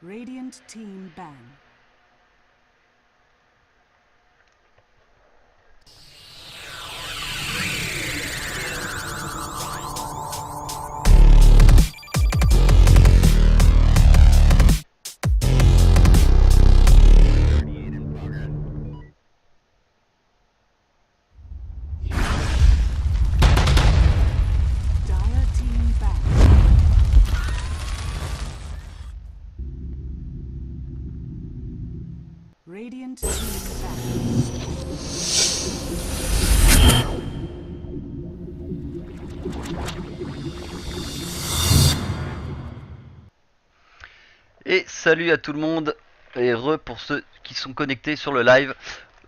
Radiant team ban. Dire team ban. Radiant team ban. Et salut à tout le monde, et re pour ceux qui sont connectés sur le live.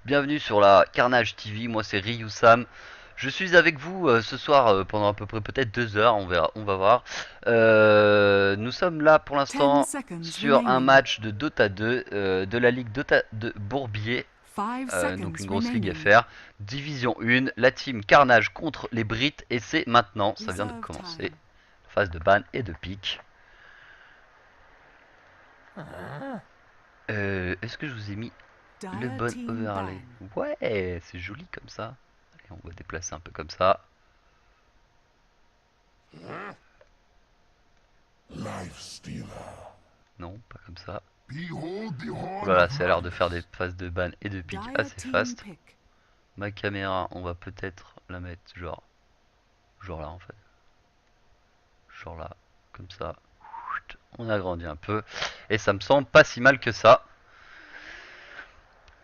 Bienvenue sur la Carnage TV, moi c'est Ryu Sam. Je suis avec vous ce soir pendant à peu près peut-être 2 heures, on va voir. Nous sommes là pour 10 l'instant seconds sur un remaining. match de Dota 2 de la Ligue Dota de Bourbier, 5 donc seconds une grosse ligue remaining. FR. Division 1, la team Carnage contre les Brits, et c'est maintenant, ça vient de Reserve commencer. time. Phase de ban et de pique. Est-ce que je vous ai mis le Dire bon team overlay? ban. Ouais, c'est joli comme ça. Allez, on va déplacer un peu comme ça. Non, pas comme ça. Voilà, ça a l'air de faire des phases de ban et de pique Dire assez team fast. pick. Ma caméra, on va peut-être la mettre genre là en fait. Genre là, comme ça. On agrandit un peu. Et ça me semble pas si mal que ça.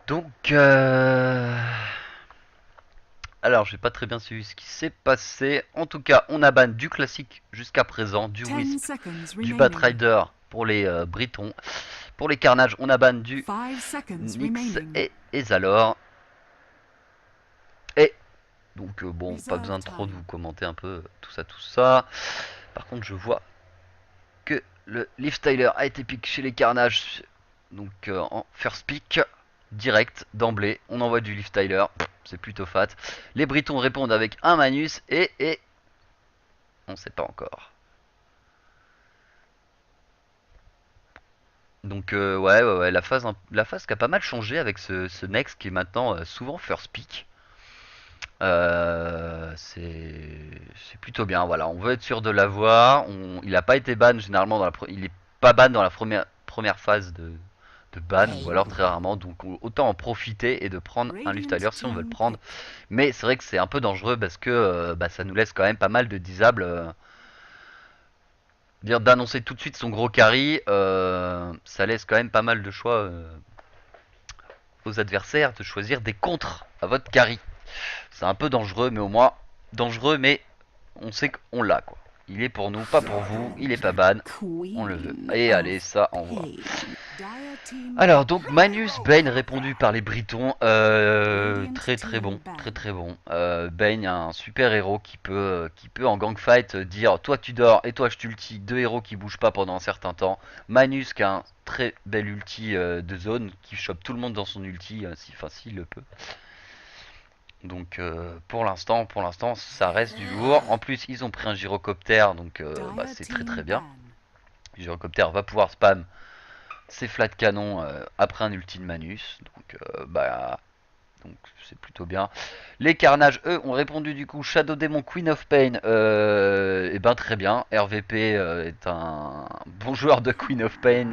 Donc, alors, j'ai pas très bien suivi ce qui s'est passé. En tout cas, on a ban du classique jusqu'à présent, du 10 Wisp, seconds du remaining. Batrider pour les Britons. Pour les Carnages, on a ban du 5 seconds Nyx remaining. et Ezalor. Et donc, bon, pas Reserve besoin de trop de time. vous commenter un peu tout ça, tout ça. Par contre, je vois que le Liv Tyler a été pick chez les Carnages. Donc, en first pick, direct, d'emblée, on envoie du Liv Tyler. C'est plutôt fat. Les Britons répondent avec un Manus et on sait pas encore. Donc ouais, la phase qui a pas mal changé avec ce Next qui est maintenant souvent first pick. C'est plutôt bien, voilà, on veut être sûr de l'avoir. Il a pas été ban généralement il est pas ban dans la première phase de ban, ou alors très rarement, donc autant en profiter et de prendre un Lift Radiant Tyler si on veut le team prendre. pick. Mais c'est vrai que c'est un peu dangereux parce que bah, ça nous laisse quand même pas mal de disables. Dire d'annoncer tout de suite son gros carry, ça laisse quand même pas mal de choix aux adversaires de choisir des contres à votre carry. C'est un peu dangereux, mais au moins dangereux, mais on sait qu'on l'a quoi. Il est pour nous, pas pour vous. Il est pas ban, on le veut. Queen Et allez, of ça envoie. Pain. Dire team Alors ban. donc Manus Bane répondu par les Britons, Radiant très très team bon, ban. très très bon. Bane un super héros qui peut en gang fight dire toi tu dors et toi je t'ulti, deux héros qui bougent pas pendant un certain temps. Manus qui a un très bel ulti de zone qui chope tout le monde dans son ulti si facile le peut. Donc pour l'instant ça reste du lourd. En plus ils ont pris un gyrocoptère donc bah, Dire c'est très team très bien. ban. Le gyrocoptère va pouvoir spam ses flat canons après un ulti de Manus. Donc c'est plutôt bien. Les Carnages, eux, ont répondu du coup Shadow Demon Queen of Pain. Et ben très bien. RVP est un bon joueur de Queen of Pain.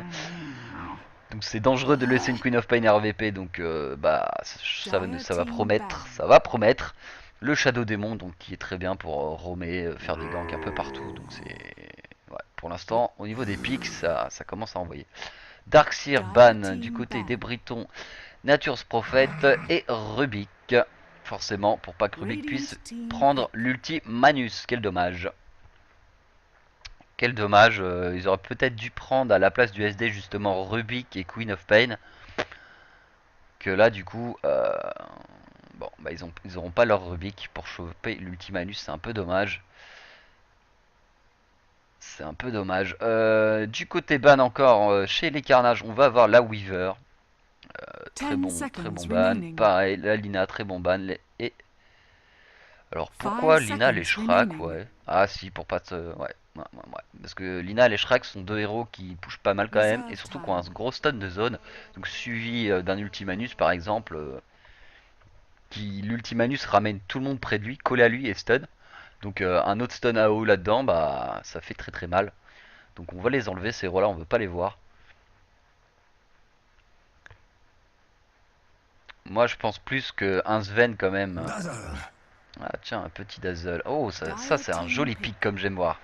Donc c'est dangereux de laisser une Queen of Pain RVP. Donc bah Dire ça va team promettre. ban. Ça va promettre. Le Shadow Demon, donc qui est très bien pour roamer, faire des ganks un peu partout. Donc c'est. Ouais, pour l'instant, au niveau des pics, ça commence à envoyer. Darkseer Dire ban du team côté des ban. Britons, Nature's Prophet et Rubik. Forcément, pour pas que Rubik puisse Radiant team prendre pick. l'ulti Manus. Quel dommage. Quel dommage. Ils auraient peut-être dû prendre à la place du SD justement Rubik et Queen of Pain. Que là, du coup, bon, bah ils auront pas leur Rubik pour choper l'ulti Manus. C'est un peu dommage. C'est un peu dommage. Du côté ban encore, chez les Carnages, on va avoir la Weaver. 10 Très seconds bon ban. remaining. Pareil, la Lina, très bon ban. Et alors 5 pourquoi Lina les seconds Shrak, remaining. ouais. Ah si, pour pas te. Ouais. Ouais, ouais, ouais. Parce que Lina et les Shrek sont deux héros qui pushent pas mal quand même, et surtout qui ont un gros stun de zone, donc suivi d'un Ultimanus par exemple, qui l'Ultimanus ramène tout le monde près de lui, collé à lui et stun. Donc un autre stun AO là-dedans, bah ça fait très très mal. Donc on va les enlever ces héros là, on veut pas les voir. Moi je pense plus que un Sven quand même. Ah tiens, un petit Dazzle. Oh ça c'est un joli pic comme j'aime voir.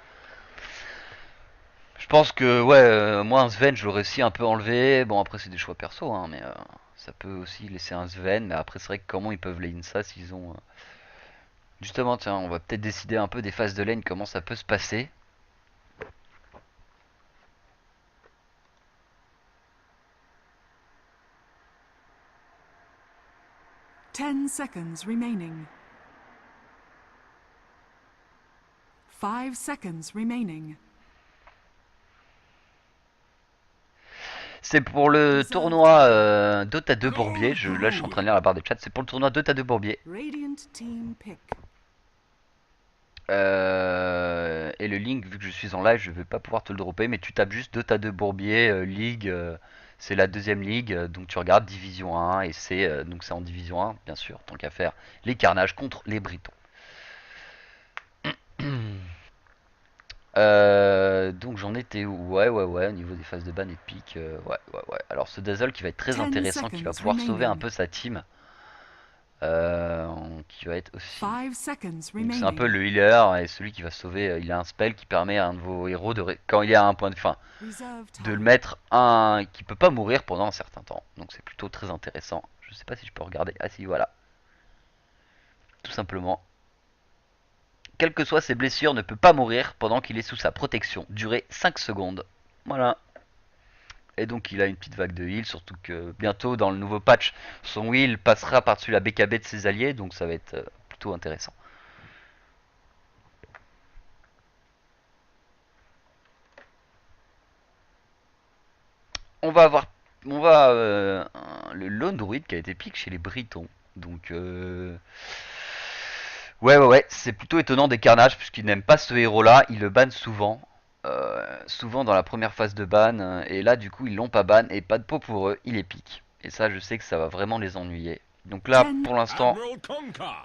Je pense que ouais, moi un Sven je l'aurais aussi un peu enlevé. Bon après c'est des choix perso hein, mais ça peut aussi laisser un Sven. Mais après c'est vrai que comment ils peuvent lane ça s'ils ont... Justement tiens, on va peut-être décider un peu des phases de lane, comment ça peut se passer. 10 seconds remaining. 5 seconds remaining. C'est pour le tournoi Dota 2 Bourbier. Là je suis en train de lire la barre de chat. C'est pour le tournoi Dota 2 Bourbier. Radiant team pick. Et le link, vu que je suis en live, je vais pas pouvoir te le dropper, mais tu tapes juste Dota 2 Bourbier, Ligue, c'est la deuxième ligue, donc tu regardes Division 1, et donc c'est en Division 1, bien sûr, tant qu'à faire, les carnages contre les Britons. Donc j'en étais où? Ouais, ouais, ouais, au niveau des phases de ban et de pique, ouais, ouais, ouais. Alors ce Dazzle qui va être très 10 intéressant, qui va seconds pouvoir sauver un remaining. peu sa team, qui va être aussi... 5 seconds Donc c'est un peu remaining. le healer et celui qui va sauver. Il a un spell qui permet à un de vos héros quand il est à un point de fin, Reserve de le time. mettre un qui peut pas mourir pendant un certain temps. Donc c'est plutôt très intéressant. Je sais pas si je peux regarder. Ah si voilà. Tout simplement. Quelles que soient ses blessures, ne peut pas mourir pendant qu'il est sous sa protection. Durée 5 secondes. Voilà. Et donc il a une petite vague de heal, surtout que bientôt dans le nouveau patch, son heal passera par-dessus la BKB de ses alliés, donc ça va être plutôt intéressant. On va avoir le Lone Druid qui a été pick chez les Britons. Donc ouais ouais ouais, c'est plutôt étonnant des carnages puisqu'ils n'aiment pas ce héros là, ils le bannent souvent. Souvent dans la première phase de ban, et là du coup ils l'ont pas ban et pas de pot pour eux, ils les piquent. Et ça je sais que ça va vraiment les ennuyer. Donc là 10. pour l'instant,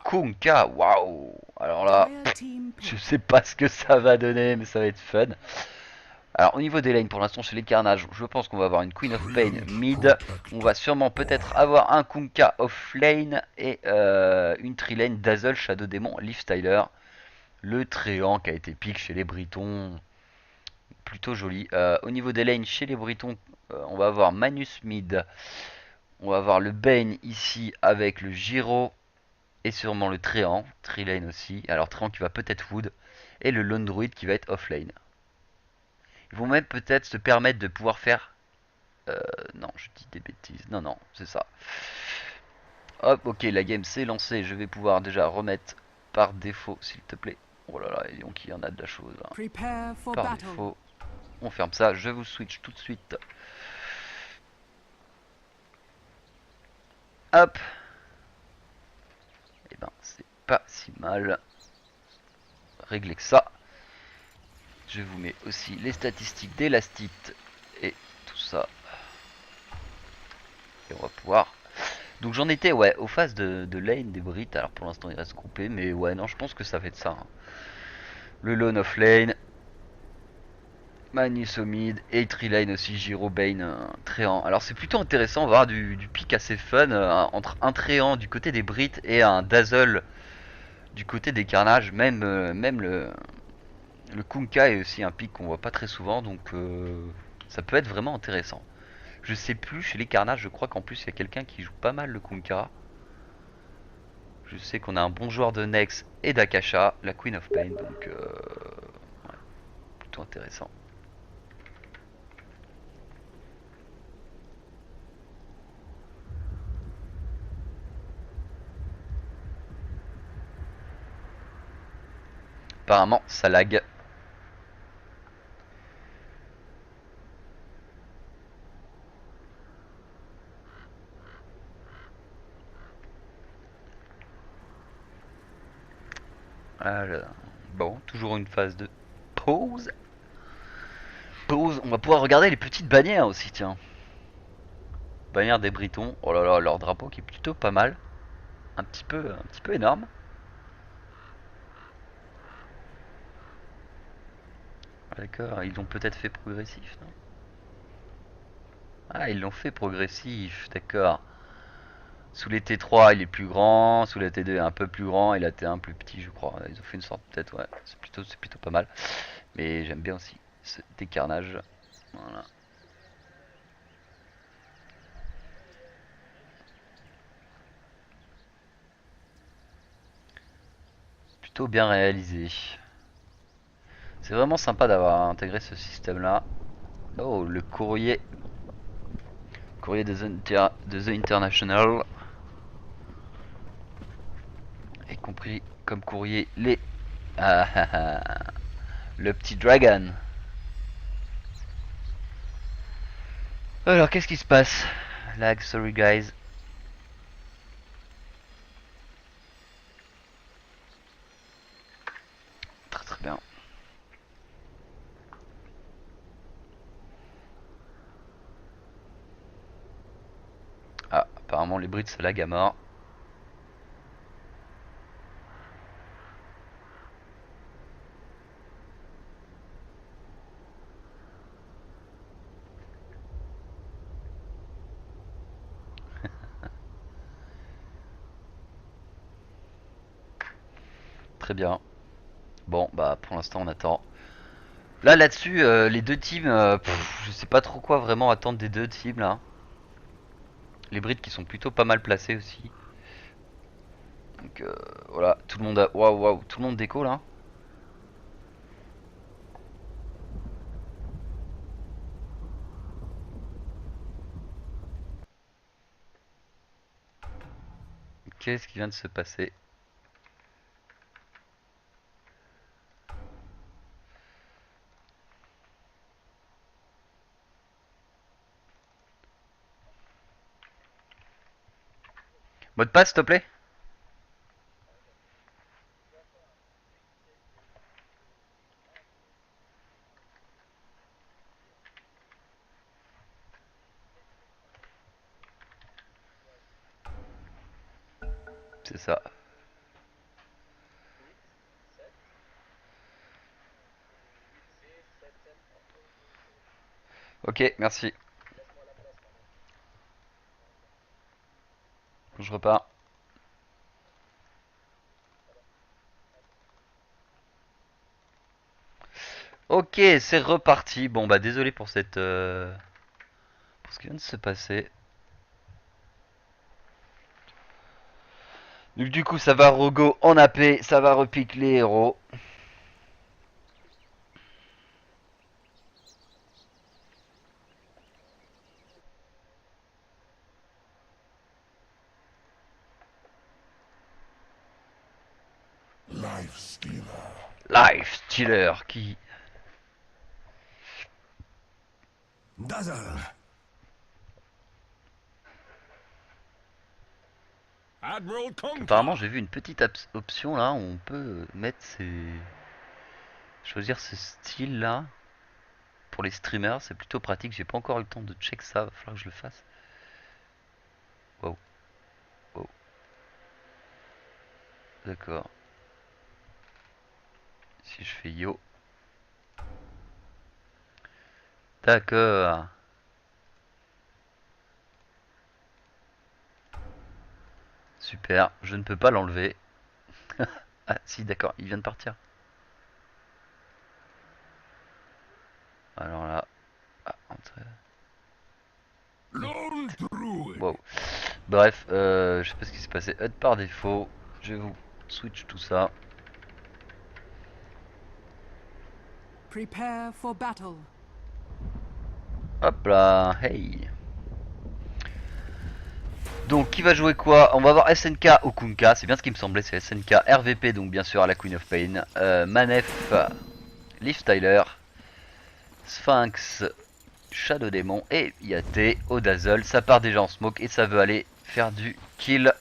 Kunkka, waouh. Alors là, Dire team je pick. sais pas ce que ça va donner mais ça va être fun. Alors au niveau des lanes pour l'instant chez les carnages, je pense qu'on va avoir une Queen of Pain mid, on va sûrement peut-être avoir un Kunkka off lane et une trilane Dazzle Shadow Demon Leaf Styler. Le Tréant qui a été pick chez les Britons, plutôt joli. Au niveau des lanes chez les Britons, on va avoir Manus mid, on va avoir le Bane ici avec le Giro et sûrement le Tréant, trilane aussi. Alors Tréant qui va peut-être Wood et le Lone Druid qui va être off lane. Ils vont même peut-être se permettre de pouvoir faire... non, je dis des bêtises. Non, non, c'est ça. Hop, ok, la game s'est lancée. Je vais pouvoir déjà remettre par défaut, s'il te plaît. Oh là là, et donc il y en a de la chose. Hein. Prepare for Par battle. défaut, on ferme ça. Je vous switch tout de suite. Hop. Et ben, c'est pas si mal réglé que ça. Je vous mets aussi les statistiques d'élastite et tout ça. Et on va pouvoir... Donc j'en étais ouais aux phases de lane des Brits. Alors pour l'instant il reste groupé, mais ouais non je pense que ça fait de ça. Hein. Le lone of lane, Manus au mid et Trilane aussi, Giro Bane Tréant. Alors c'est plutôt intéressant, on va avoir du pick assez fun entre un Tréant du côté des Brits et un Dazzle du côté des Carnages. Même le Kunkka est aussi un pick qu'on voit pas très souvent, donc ça peut être vraiment intéressant. Je sais plus, chez les Carnages, je crois qu'en plus il y a quelqu'un qui joue pas mal le Kunkka. Je sais qu'on a un bon joueur de Nex et d'Akasha, la Queen of Pain, donc ouais, plutôt intéressant. Apparemment, ça lag. Alors, bon, toujours une phase de Pause. Pause. On va pouvoir regarder les petites bannières aussi, tiens. Bannière des Britons. Oh là là, leur drapeau qui est plutôt pas mal. Un petit peu énorme. D'accord, ils l'ont peut-être fait progressif, non? Ah, ils l'ont fait progressif, d'accord. Sous les T3, il est plus grand, sous la T2, il est un peu plus grand, et la T1 plus petit, je crois. Ils ont fait une sorte de tête, ouais. C'est plutôt pas mal. Mais j'aime bien aussi ce décarnage. Voilà. Plutôt bien réalisé. C'est vraiment sympa d'avoir intégré ce système-là. Oh, le courrier. Courrier de The International. Y compris comme courrier les... Ah, ah, ah. Le petit dragon. Alors, qu'est-ce qui se passe? Lag, sorry guys. Très très bien. Ah, apparemment les Brits ça lag à mort. Très bien. Bon, bah pour l'instant on attend. Là-dessus, les deux teams, je sais pas trop quoi vraiment attendre des deux teams là. Les Brits qui sont plutôt pas mal placés aussi. Donc voilà, tout le monde a... Waouh, waouh, tout le monde déco là. Qu'est-ce qui vient de se passer? Mot de passe s'il te plaît? C'est ça. Ok, merci. Je repars. Ok, c'est reparti. Bon bah désolé pour cette... pour ce qui vient de se passer. Donc du coup ça va rego en AP, ça va repique les héros. Life Stealer qui... Dazzle. Admiral Conquer. Apparemment j'ai vu une petite option là où on peut mettre ses... choisir ce style là. Pour les streamers c'est plutôt pratique, j'ai pas encore eu le temps de check ça, va falloir que je le fasse. Wow. Wow. D'accord. Si je fais yo. D'accord. Super, je ne peux pas l'enlever. Ah si d'accord, il vient de partir. Alors là... Ah, Lone Druid. wow. Bref, je sais pas ce qui s'est passé. HUD par défaut. Je vais vous switch tout ça. Prepare for battle. Hop là, hey. Donc qui va jouer quoi? On va avoir SNK Okunka, c'est bien ce qui me semblait, c'est SNK RVP, donc bien sûr à la Queen of Pain, Manef, Liv Tyler, Sphinx, Shadow Demon et Yate au Dazzle. Ça part déjà en smoke et ça veut aller faire du kill.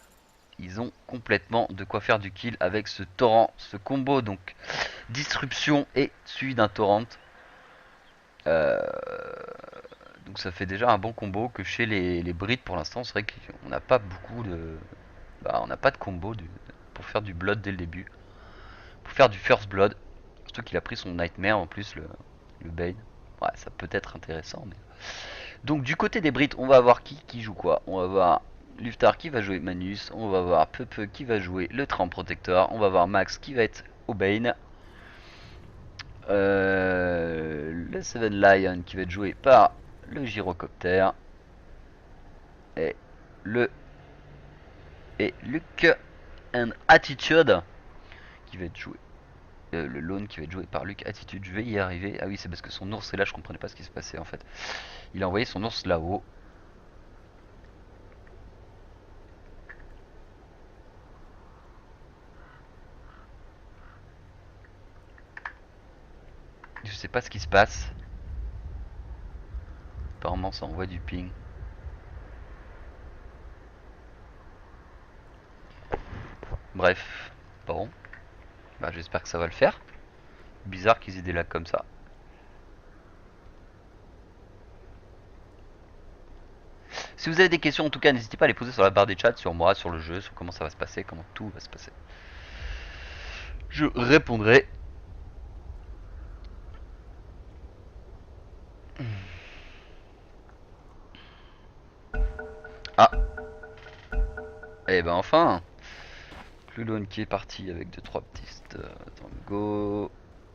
ils ont complètement de quoi faire du kill avec ce torrent, ce combo donc disruption et suivi d'un torrent. Donc ça fait déjà un bon combo que chez les Brits pour l'instant. C'est vrai qu'on n'a pas beaucoup de... on n'a pas de combo pour faire du blood dès le début. Pour faire du first blood. Surtout qu'il a pris son nightmare en plus, le Bane. Ouais, ça peut être intéressant. Mais... Donc du côté des Brits, on va voir qui joue quoi. On va voir Luftar qui va jouer Manus. On va voir Pepe qui va jouer le Tram Protector. On va voir Max qui va être au Bane. Le Seven Lion qui va être joué par le Gyrocopter. Et Luke and Attitude qui va être joué. Le Lone qui va être joué par Luke Attitude. Je vais y arriver. Ah oui, c'est parce que son ours est là, je comprenais pas ce qui se passait en fait. Il a envoyé son ours là-haut. Je sais pas ce qui se passe. Apparemment ça envoie du ping. Bref, bon. Bah, j'espère que ça va le faire. Bizarre qu'ils aient des lags comme ça. Si vous avez des questions, en tout cas, n'hésitez pas à les poser sur la barre des chats, sur moi, sur le jeu, sur comment ça va se passer, comment tout va se passer. Je répondrai. Ah. Et ben enfin. Clulone qui est parti avec 2-3 petits tango.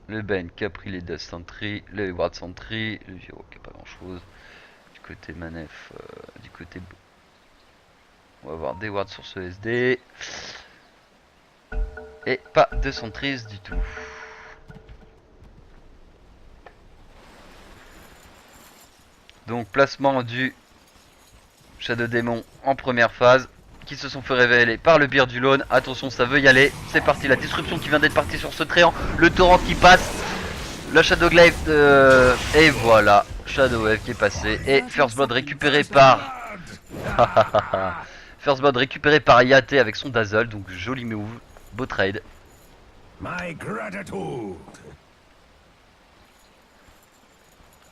Le Ben qui a pris les Death Sentry, le Ward Sentry, le Giro qui a pas grand chose. Du côté Manef, du côté... On va avoir des wards sur ce SD. Et pas de Sentries du tout. Donc placement du Shadow Demon en première phase, qui se sont fait révéler par le Beard du Lone. Attention, ça veut y aller. C'est parti, la disruption qui vient d'être partie sur ce tréant. Le torrent qui passe. La Shadow Glaive et voilà, Shadow Wave qui est passé. Et First Blood récupéré par... First Blood récupéré par Yate avec son Dazzle. Donc joli move, beau trade. My gratitude.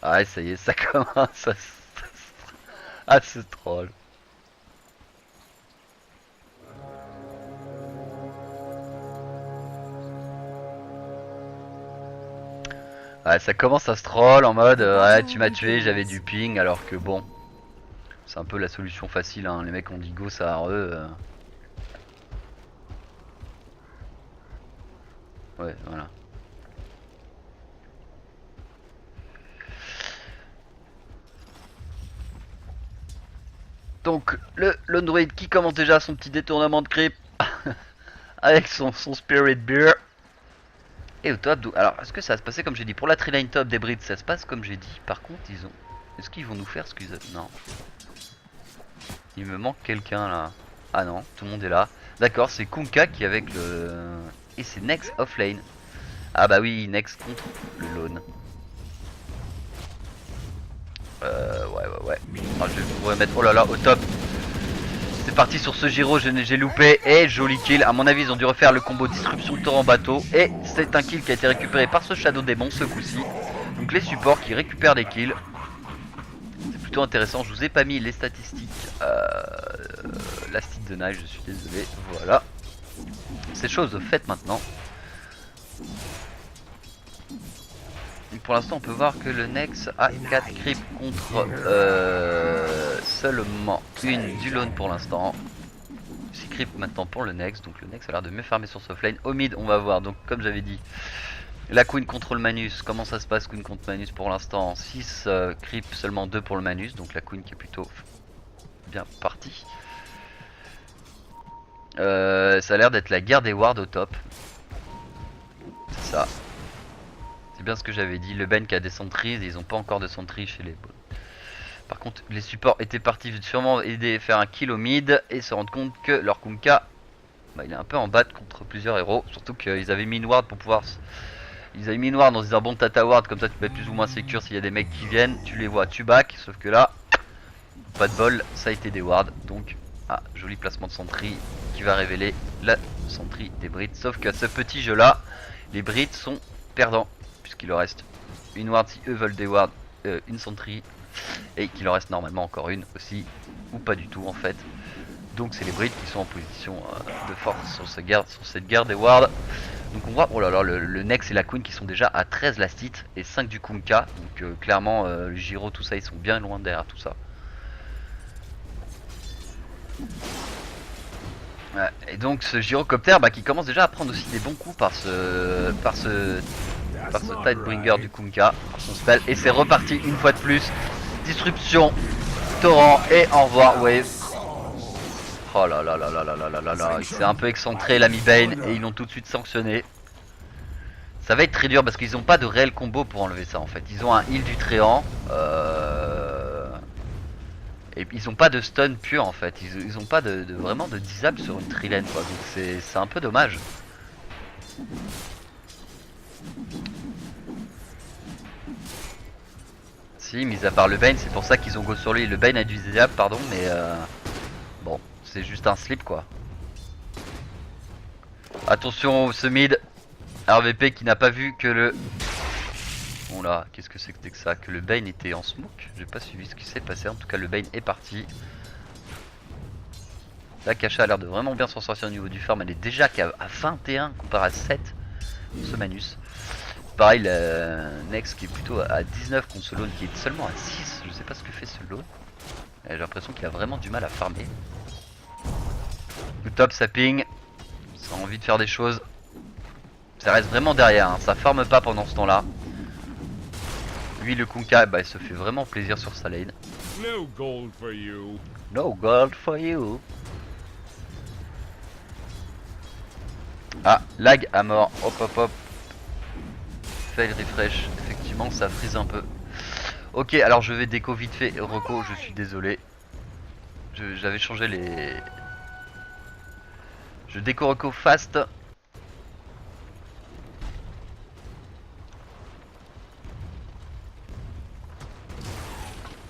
Ah ça y est, ça commence à se troll. Ouais, ça commence à se troll en mode ouais, tu m'as tué, j'avais du ping, alors que bon, c'est un peu la solution facile, hein. Les mecs ont dit go, ça a Ouais, voilà. Donc, le Lone Druid qui commence déjà son petit détournement de creep avec son Spirit Beer. Et au top, alors est-ce que ça va se passer comme j'ai dit? Pour la Treeline top des Brits, ça se passe comme j'ai dit. Par contre, ils ont... Est-ce qu'ils vont nous faire ce qu'ils ont... Non. Il me manque quelqu'un là. Ah non, tout le monde est là. D'accord, c'est Kunkka qui est avec le... Et c'est Nex offlane. Ah bah oui, Nex contre le Lone. Ouais. Ah, je pourrais mettre... Oh là là, au top. C'est parti sur ce Giro, j'ai loupé. Et joli kill. À mon avis, ils ont dû refaire le combo disruption torrent bateau. Et c'est un kill qui a été récupéré par ce Shadow Demon ce coup-ci. Donc les supports qui récupèrent des kills. C'est plutôt intéressant. Je vous ai pas mis les statistiques. La stick de Knife, je suis désolé. Voilà. C'est chose faite maintenant. Donc pour l'instant, on peut voir que le Nex a 4 creeps contre seulement une du Lone pour l'instant. 6 creeps maintenant pour le Nex. Donc le Nex a l'air de mieux farmer sur ce lane. Au mid, on va voir. Donc comme j'avais dit, la Queen contre le Manus. Comment ça se passe Queen contre Manus pour l'instant? 6 creeps, seulement 2 pour le Manus. Donc la Queen qui est plutôt bien partie. Ça a l'air d'être la guerre des wards au top. C'est ça. C'est bien ce que j'avais dit. Le Ben qui a des sentries, et ils n'ont pas encore de sentries chez les... Par contre, les supports étaient partis sûrement aider faire un kill au mid et se rendre compte que leur Kunkka, bah, il est un peu en batte contre plusieurs héros. Surtout qu'ils avaient mis une ward pour pouvoir... Ils avaient mis une ward dans un bon tata ward, comme ça tu peux être plus ou moins sécure s'il y a des mecs qui viennent. Tu les vois, tu back. Sauf que là, pas de bol, ça a été des wards. Donc Ah, joli placement de sentry qui va révéler la sentry des Brits. Sauf qu'à ce petit jeu là, les Brits sont perdants. Puisqu'il leur reste une ward si eux veulent des wards, une sentry. Et qu'il leur reste normalement encore une aussi. Ou pas du tout en fait. Donc c'est les Brits qui sont en position de force sur cette guerre des wards. Donc on voit, oh là là, le Nex et la Queen qui sont déjà à 13 last hit et 5 du Kunkka. Donc clairement, le Giro, tout ça, ils sont bien loin derrière tout ça. Ouais, et donc ce Gyrocopter qui commence déjà à prendre aussi des bons coups par ce Tidebringer du Kunkka, par son spell. Et c'est reparti une fois de plus. Disruption, torrent et au revoir wave. Oh là là là là là là là là là, il s'est un peu excentré l'ami Bane et ils l'ont tout de suite sanctionné. Ça va être très dur parce qu'ils n'ont pas de réel combo pour enlever ça en fait. Ils ont un heal du Tréant. Et ils n'ont pas de stun pur en fait. Ils n'ont pas vraiment de disable sur une trilane quoi. Donc c'est un peu dommage. Si, mis à part le Bane, c'est pour ça qu'ils ont go sur lui. Le Bane a du disable, pardon, mais bon, c'est juste un slip quoi. Attention ce mid. RVP qui n'a pas vu que le... Bon là, qu'est-ce que c'était que ça? Que le Bane était en smoke? J'ai pas suivi ce qui s'est passé, en tout cas le Bane est parti. La Kasha a l'air de vraiment bien s'en sortir au niveau du farm, elle est déjà qu'à 21 comparé à 7 pour ce Manus. Pareil, le Nex qui est plutôt à 19 contre ce Lone qui est seulement à 6, je sais pas ce que fait ce Lone. J'ai l'impression qu'il a vraiment du mal à farmer. Le top ça ping, ça a envie de faire des choses. Ça reste vraiment derrière, hein. Ça farme pas pendant ce temps là. Lui le Kunkka, il se fait vraiment plaisir sur sa lane. No gold for you. No gold for you. Ah, lag à mort, hop hop hop. Fail refresh, effectivement ça frise un peu. Ok, alors je vais déco vite fait, Rocco, je suis désolé. J'avais changé les... Je déco Rocco fast.